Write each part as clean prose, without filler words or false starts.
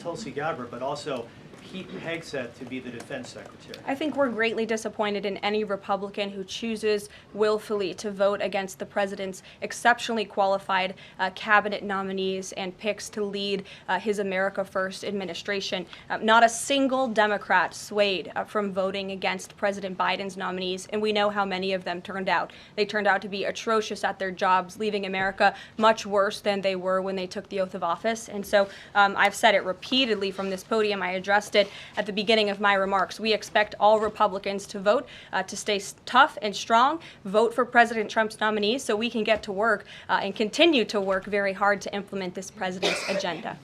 Tulsi Gabbard, but also Pete Hegseth to be the defense secretary? I think we're greatly disappointed in any Republican who chooses willfully to vote against the president's exceptionally qualified cabinet nominees and picks to lead his America First administration. Not a single Democrat swayed from voting against President Biden's nominees, and we know how many of them turned out. They turned out to be atrocious at their jobs, leaving America much worse than they were when they took the oath of office. And so I've said it repeatedly from this podium. I addressed it at the beginning of my remarks. We expect all Republicans to vote, to stay tough and strong, vote for President Trump's nominees so we can get to work and continue to work very hard to implement this president's agenda.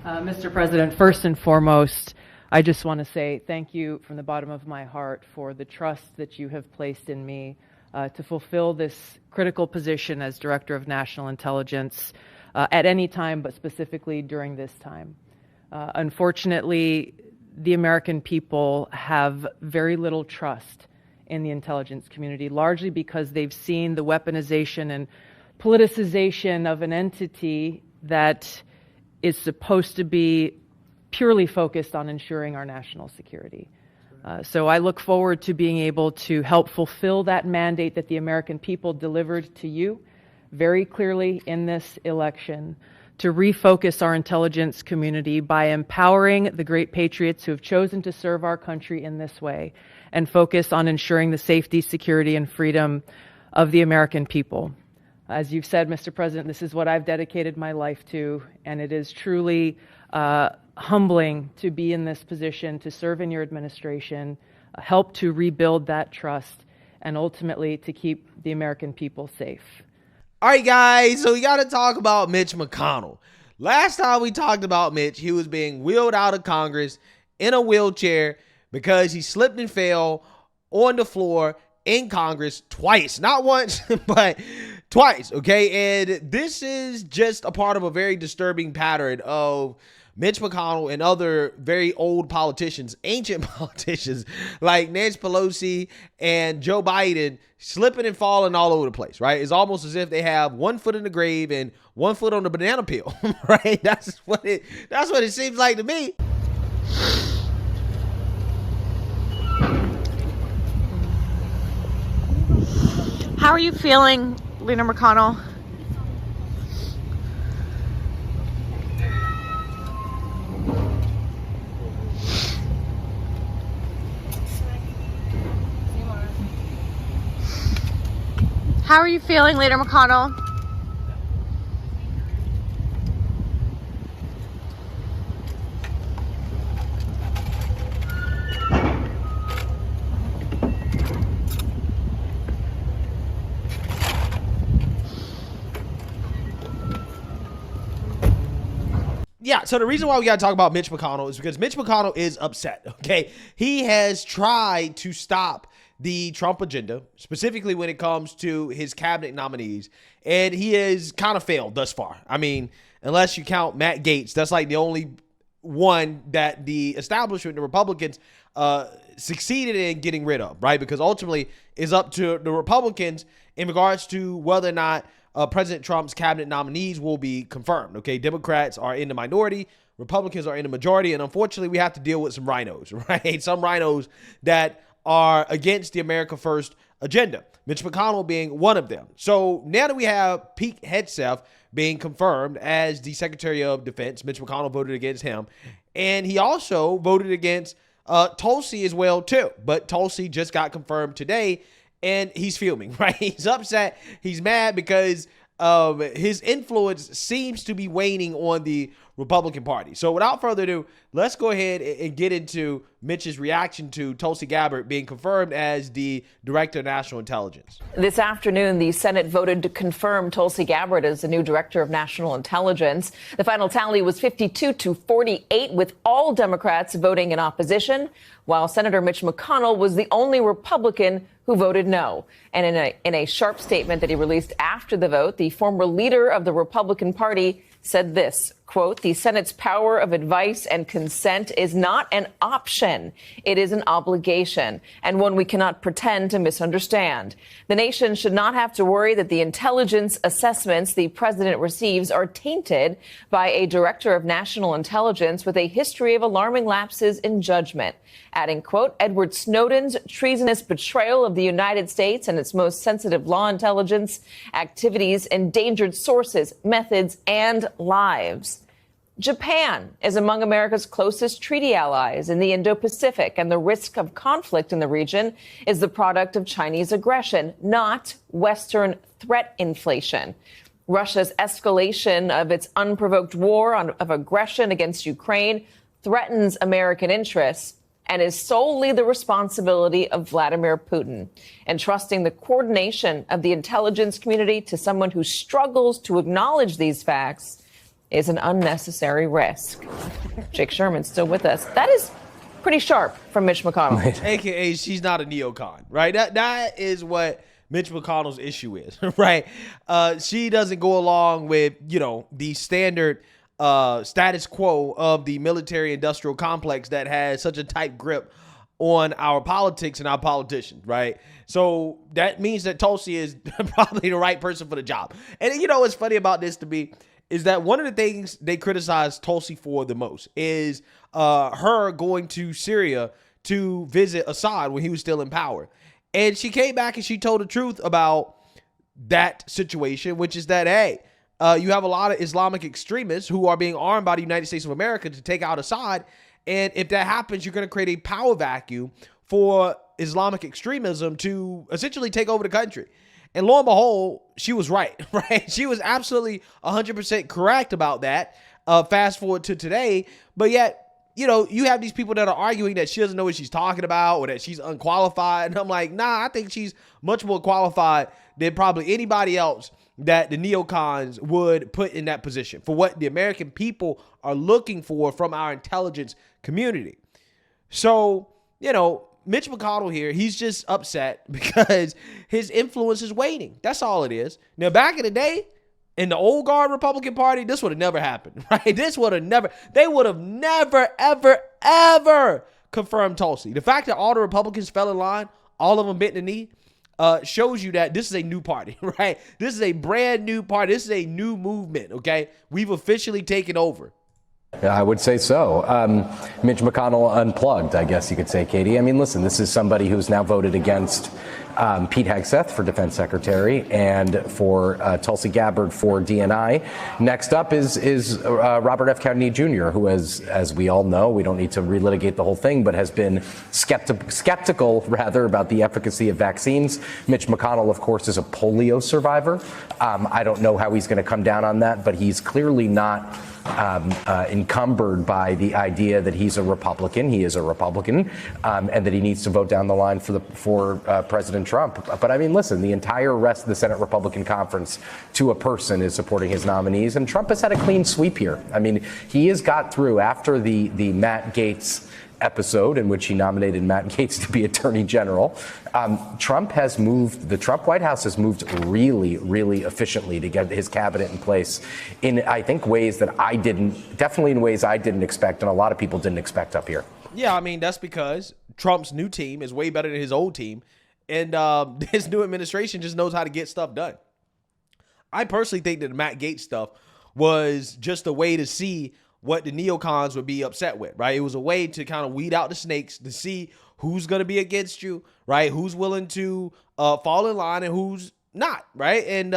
Mr. President, first and foremost, I just want to say thank you from the bottom of my heart for the trust that you have placed in me to fulfill this critical position as Director of National Intelligence at any time, but specifically during this time. Unfortunately, the American people have very little trust in the intelligence community, largely because they've seen the weaponization and politicization of an entity that is supposed to be purely focused on ensuring our national security. So I look forward to being able to help fulfill that mandate that the American people delivered to you very clearly in this election, to refocus our intelligence community by empowering the great patriots who have chosen to serve our country in this way and focus on ensuring the safety, security, and freedom of the American people. As you've said, Mr. President, this is what I've dedicated my life to, and it is truly humbling to be in this position, to serve in your administration, help to rebuild that trust, and ultimately to keep the American people safe. All right, guys, so we got to talk about Mitch McConnell. Last time we talked about Mitch, he was being wheeled out of Congress in a wheelchair because he slipped and fell on the floor in Congress twice. Not once, but twice, okay? And this is just a part of a very disturbing pattern of Mitch McConnell and other very old politicians, ancient politicians like Nancy Pelosi and Joe Biden slipping and falling all over the place, right? It's almost as if they have one foot in the grave and one foot on the banana peel, right? That's what it seems like to me. How are you feeling, Leader McConnell? How are you feeling, Leader McConnell? Yeah, so the reason why we got to talk about Mitch McConnell is because Mitch McConnell is upset, okay? He has tried to stop the Trump agenda, specifically when it comes to his cabinet nominees, and he has kind of failed thus far. I mean, unless you count Matt Gaetz, that's like the only one that the establishment, the Republicans, succeeded in getting rid of, right? Because ultimately it's up to the Republicans in regards to whether or not President Trump's cabinet nominees will be confirmed, okay? Democrats are in the minority, Republicans are in the majority, and unfortunately we have to deal with some rhinos, right? Some rhinos that are against the America First agenda, Mitch McConnell being one of them. So now that we have Pete Hegseth being confirmed as the Secretary of Defense, Mitch McConnell voted against him, and he also voted against Tulsi as well too. But Tulsi just got confirmed today, and he's fuming, right? He's upset, he's mad because his influence seems to be waning on the Republican Party. So without further ado, let's go ahead and get into Mitch's reaction to Tulsi Gabbard being confirmed as the Director of National Intelligence. This afternoon, the Senate voted to confirm Tulsi Gabbard as the new Director of National Intelligence. The final tally was 52-48, with all Democrats voting in opposition, while Senator Mitch McConnell was the only Republican who voted no. And in a sharp statement that he released after the vote, the former leader of the Republican Party said this, quote, the Senate's power of advice and consent is not an option. It is an obligation, and one we cannot pretend to misunderstand. The nation should not have to worry that the intelligence assessments the president receives are tainted by a director of national intelligence with a history of alarming lapses in judgment. Adding, quote, Edward Snowden's treasonous betrayal of the United States and its most sensitive law intelligence activities endangered sources, methods, and lives. Japan is among America's closest treaty allies in the Indo-Pacific, and the risk of conflict in the region is the product of Chinese aggression, not Western threat inflation. Russia's escalation of its unprovoked war of aggression against Ukraine threatens American interests and is solely the responsibility of Vladimir Putin. Entrusting the coordination of the intelligence community to someone who struggles to acknowledge these facts is an unnecessary risk. Jake Sherman's still with us. That is pretty sharp from Mitch McConnell. AKA, she's not a neocon, right? That is what Mitch McConnell's issue is, right? She doesn't go along with, the standard status quo of the military-industrial complex that has such a tight grip on our politics and our politicians, right? So that means that Tulsi is probably the right person for the job. And what's funny about this to me is that one of the things they criticize Tulsi for the most is her going to Syria to visit Assad when he was still in power. And she came back and she told the truth about that situation, which is that, hey, you have a lot of Islamic extremists who are being armed by the United States of America to take out Assad. And if that happens, you're going to create a power vacuum for Islamic extremism to essentially take over the country. And lo and behold, she was right, right? She was absolutely 100% correct about that. Fast forward to today. But yet, you have these people that are arguing that she doesn't know what she's talking about or that she's unqualified. And I'm like, nah, I think she's much more qualified than probably anybody else that the neocons would put in that position for what the American people are looking for from our intelligence community. So, Mitch McConnell here, he's just upset because his influence is waning. That's all it is. Now, back in the day, in the old guard Republican Party, this would have never happened, right? They would have never, ever, ever confirmed Tulsi. The fact that all the Republicans fell in line, all of them bent the knee, shows you that this is a new party, right? This is a brand new party. This is a new movement, okay? We've officially taken over. I would say so. Mitch McConnell unplugged, I guess you could say, Katie. I mean, listen, this is somebody who's now voted against Pete Hegseth for defense secretary and for Tulsi Gabbard for DNI. Next up is Robert F. Kennedy Jr., who as we all know, we don't need to relitigate the whole thing, but has been skeptical about the efficacy of vaccines. Mitch McConnell, of course, is a polio survivor. I don't know how he's going to come down on that, but he's clearly not encumbered by the idea that he's a Republican. He is a Republican, and that he needs to vote down the line for President Trump. But I mean, listen, the entire rest of the Senate Republican Conference, to a person, is supporting his nominees, and Trump has had a clean sweep here. I mean, he has got through after the Matt Gaetz episode in which he nominated Matt Gaetz to be Attorney General. The Trump White House has moved really, really efficiently to get his cabinet in place in, I think, ways that definitely in ways I didn't expect and a lot of people didn't expect up here. Yeah, I mean, that's because Trump's new team is way better than his old team. And his new administration just knows how to get stuff done. I personally think that the Matt Gaetz stuff was just a way to see what the neocons would be upset with, right? It was a way to kind of weed out the snakes to see who's going to be against you, right? Who's willing to fall in line and who's not, right? And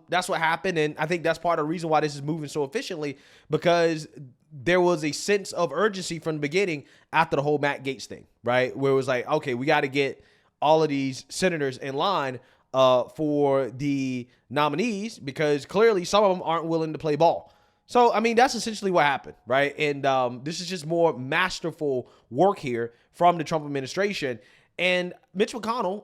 that's what happened. And I think that's part of the reason why this is moving so efficiently, because there was a sense of urgency from the beginning after the whole Matt Gaetz thing, right? Where it was like, okay, we got to get all of these senators in line for the nominees because clearly some of them aren't willing to play ball. So, I mean, that's essentially what happened, right? And this is just more masterful work here from the Trump administration. And Mitch McConnell,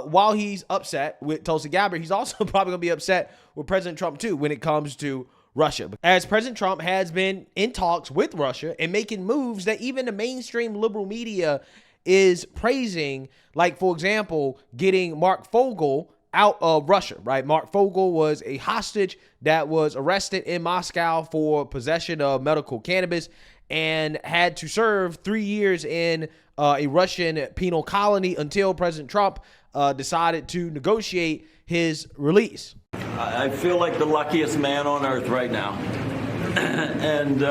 while he's upset with Tulsi Gabbard, he's also probably going to be upset with President Trump, too, when it comes to Russia. As President Trump has been in talks with Russia and making moves that even the mainstream liberal media is praising, like, for example, getting Mark Fogle out of Russia, right? Mark Fogle was a hostage that was arrested in Moscow for possession of medical cannabis and had to serve 3 years in a Russian penal colony until President Trump decided to negotiate his release. I feel like the luckiest man on earth right now. And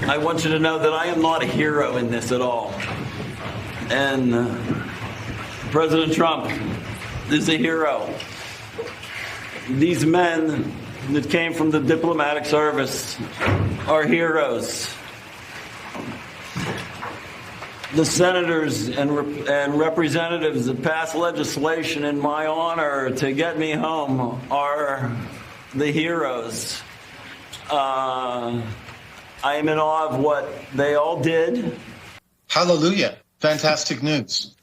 I want you to know that I am not a hero in this at all. And President Trump is a hero. These men that came from the diplomatic service are heroes. The senators and representatives that passed legislation in my honor to get me home are the heroes. I am in awe of what they all did. Hallelujah. Fantastic news.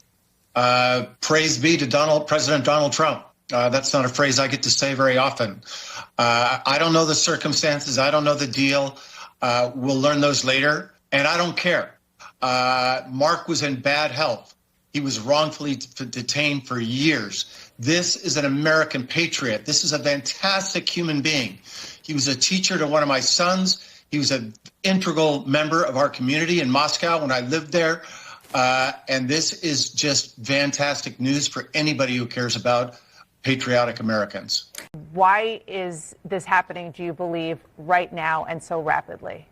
Praise be to President Donald Trump. That's not a phrase I get to say very often. I don't know the circumstances. I don't know the deal. We'll learn those later, and I don't care. Mark was in bad health. He was wrongfully detained for years. This is an American patriot. This is a fantastic human being. He was a teacher to one of my sons. He was an integral member of our community in Moscow when I lived there. And this is just fantastic news for anybody who cares about patriotic Americans. Why is this happening, do you believe, right now and so rapidly?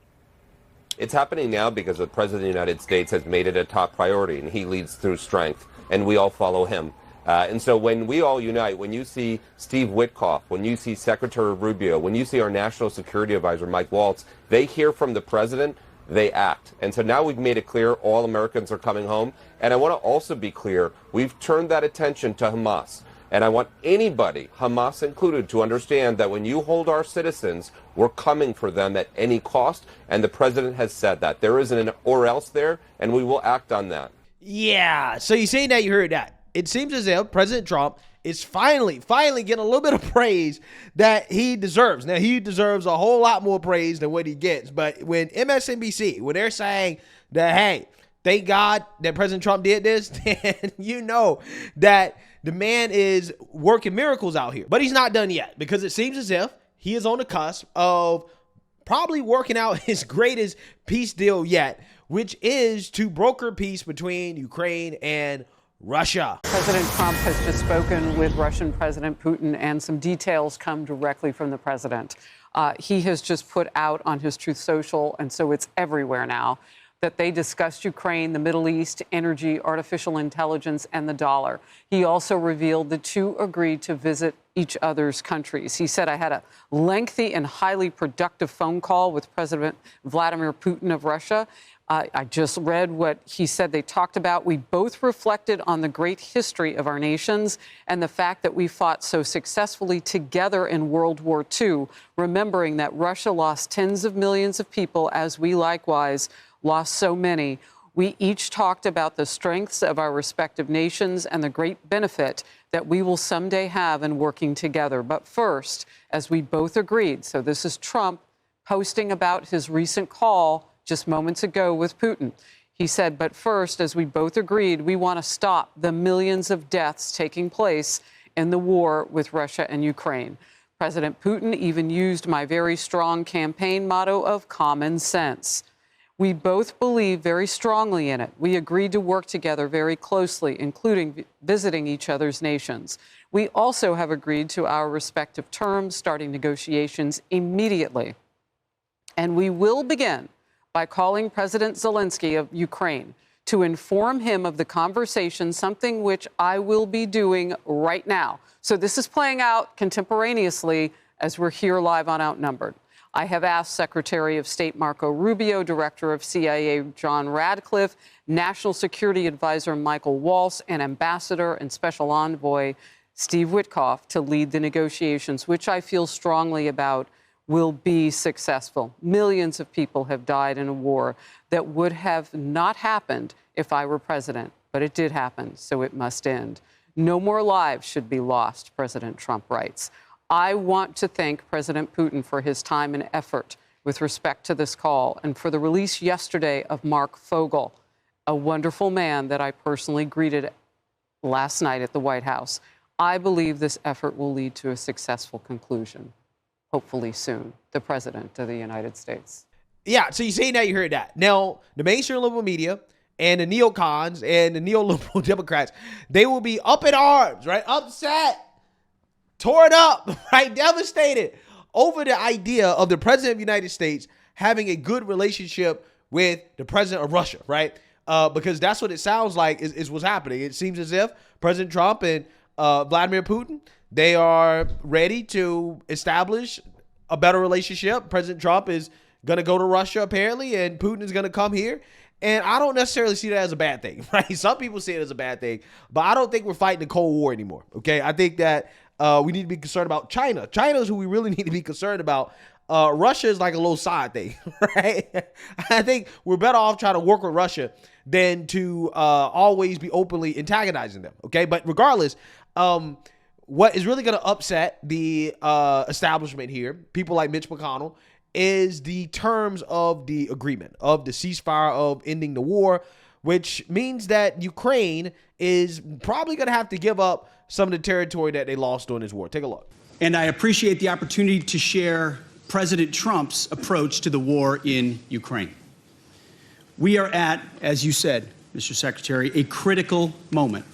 It's happening now because the President of the United States has made it a top priority, and he leads through strength, and we all follow him. And so when we all unite, when you see Steve Witkoff, when you see Secretary Rubio, when you see our National Security Advisor, Mike Waltz, they hear from the President, they act. And so now we've made it clear all Americans are coming home. And I want to also be clear, we've turned that attention to Hamas. And I want anybody, Hamas included, to understand that when you hold our citizens, we're coming for them at any cost. And the President has said that. There isn't an or else there, and we will act on that. Yeah, so you say that, you heard that. It seems as if President Trump is finally getting a little bit of praise that he deserves. Now, he deserves a whole lot more praise than what he gets. But when MSNBC, when they're saying that, hey, thank God that President Trump did this, then you know that the man is working miracles out here. But he's not done yet, because it seems as if he is on the cusp of probably working out his greatest peace deal yet, which is to broker peace between Ukraine and Russia. President Trump has just spoken with Russian President Putin, and some details come directly from the president. He has just put out on his Truth Social, and so it's everywhere now, that they discussed Ukraine, the Middle East, energy, artificial intelligence, and the dollar. He also revealed the two agreed to visit each other's countries. He said, I had a lengthy and highly productive phone call with President Vladimir Putin of Russia. I just read what he said they talked about. We both reflected on the great history of our nations and the fact that we fought so successfully together in World War II, remembering that Russia lost tens of millions of people, as we likewise lost so many. We each talked about the strengths of our respective nations and the great benefit that we will someday have in working together. But first, as we both agreed, so this is Trump posting about his recent call just moments ago with Putin. He said, but first, as we both agreed, we want to stop the millions of deaths taking place in the war with Russia and Ukraine. President Putin even used my very strong campaign motto of common sense. We both believe very strongly in it. We agreed to work together very closely, including visiting each other's nations. We also have agreed to our respective terms, starting negotiations immediately. And we will begin by calling President Zelensky of Ukraine to inform him of the conversation, something which I will be doing right now. So this is playing out contemporaneously as we're here live on Outnumbered. I have asked Secretary of State Marco Rubio, Director of CIA John Radcliffe, National Security Advisor Michael Waltz, and Ambassador and Special Envoy Steve Witkoff to lead the negotiations, which I feel strongly about will be successful. Millions of people have died in a war that would have not happened if I were president, but it did happen, so it must end. No more lives should be lost, President Trump writes. I want to thank President Putin for his time and effort with respect to this call and for the release yesterday of Mark Fogle, a wonderful man that I personally greeted last night at the White House. I believe this effort will lead to a successful conclusion, hopefully soon. The President of the United States. Yeah, so you see now, you heard that. Now, the mainstream liberal media and the neocons and the neoliberal Democrats, they will be up in arms, right? Upset, torn up, right? Devastated over the idea of the President of the United States having a good relationship with the President of Russia, right? Because that's what it sounds like is what's happening. It seems as if President Trump and Vladimir Putin, they are ready to establish a better relationship. President Trump is going to go to Russia, apparently, and Putin is going to come here. And I don't necessarily see that as a bad thing, right? Some people see it as a bad thing, but I don't think we're fighting the Cold War anymore, okay? I think that we need to be concerned about China. China is who we really need to be concerned about. Russia is like a little side thing, right? I think we're better off trying to work with Russia than to always be openly antagonizing them, okay? But regardless, what is really going to upset the establishment here, people like Mitch McConnell, is the terms of the agreement, of the ceasefire, of ending the war, which means that Ukraine is probably going to have to give up some of the territory that they lost during this war. Take a look. And I appreciate the opportunity to share President Trump's approach to the war in Ukraine. We are at, as you said, Mr. Secretary, a critical moment.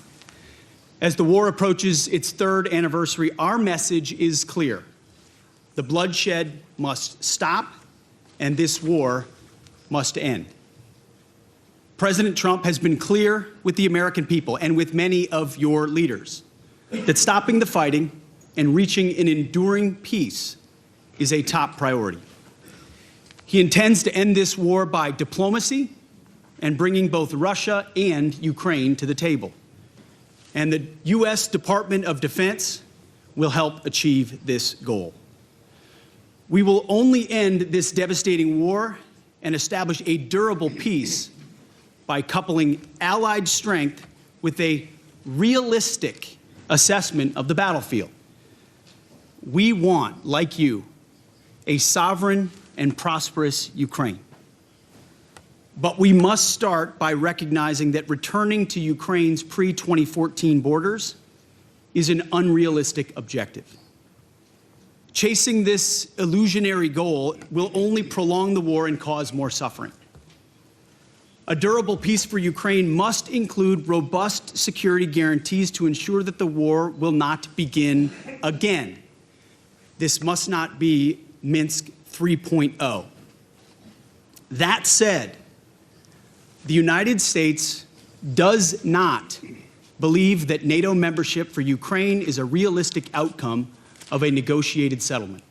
As the war approaches its third anniversary, our message is clear. The bloodshed must stop, and this war must end. President Trump has been clear with the American people and with many of your leaders that stopping the fighting and reaching an enduring peace is a top priority. He intends to end this war by diplomacy and bringing both Russia and Ukraine to the table. And the U.S. Department of Defense will help achieve this goal. We will only end this devastating war and establish a durable peace by coupling allied strength with a realistic assessment of the battlefield. We want, like you, a sovereign and prosperous Ukraine. But we must start by recognizing that returning to Ukraine's pre-2014 borders is an unrealistic objective. Chasing this illusionary goal will only prolong the war and cause more suffering. A durable peace for Ukraine must include robust security guarantees to ensure that the war will not begin again. This must not be Minsk 3.0. That said, the United States does not believe that NATO membership for Ukraine is a realistic outcome of a negotiated settlement.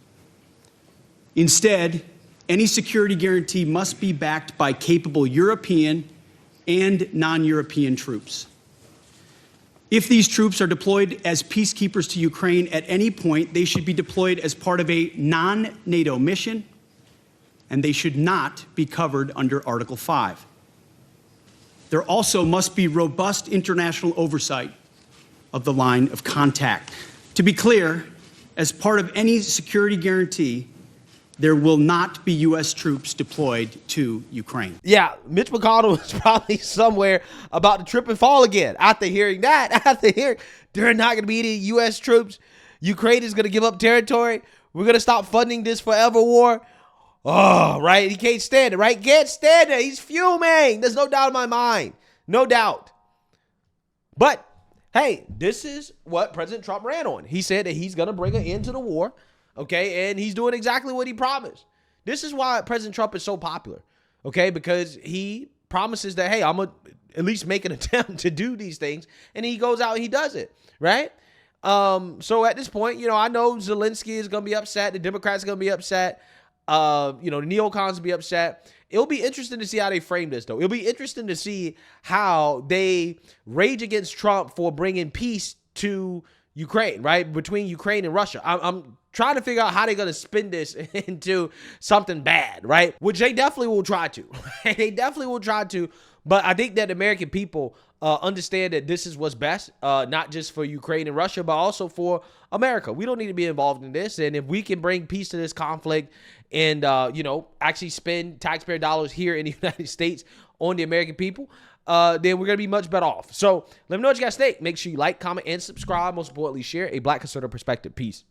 Instead, any security guarantee must be backed by capable European and non-European troops. If these troops are deployed as peacekeepers to Ukraine at any point, they should be deployed as part of a non-NATO mission, and they should not be covered under Article 5. There also must be robust international oversight of the line of contact. To be clear, as part of any security guarantee, there will not be U.S. troops deployed to Ukraine. Yeah, Mitch McConnell is probably somewhere about to trip and fall again after hearing that. After hearing there are not going to be any U.S. troops, Ukraine is going to give up territory, we're going to stop funding this forever war. Oh, right? He can't stand it, right? Can't stand it. He's fuming. There's no doubt in my mind. No doubt. But hey, this is what President Trump ran on. He said that he's going to bring an end to the war, okay? And he's doing exactly what he promised. This is why President Trump is so popular, okay? Because he promises that, hey, I'm going to at least make an attempt to do these things. And he goes out and he does it, right? So at this point, you know, I know Zelensky is going to be upset. The Democrats are going to be upset. You know, the neocons will be upset. It'll be interesting to see how they frame this, though. It'll be interesting to see how they rage against Trump for bringing peace to Ukraine, right? Between Ukraine and Russia. I'm trying to figure out how they're going to spin this into something bad, right? Which they definitely will try to. They definitely will try to. But I think that the American people understand that this is what's best, not just for Ukraine and Russia, but also for America. We don't need to be involved in this. And if we can bring peace to this conflict and, you know, actually spend taxpayer dollars here in the United States on the American people, then we're going to be much better off. So let me know what you guys think. Make sure you like, comment, and subscribe. Most importantly, share a Black conservative perspective. Peace.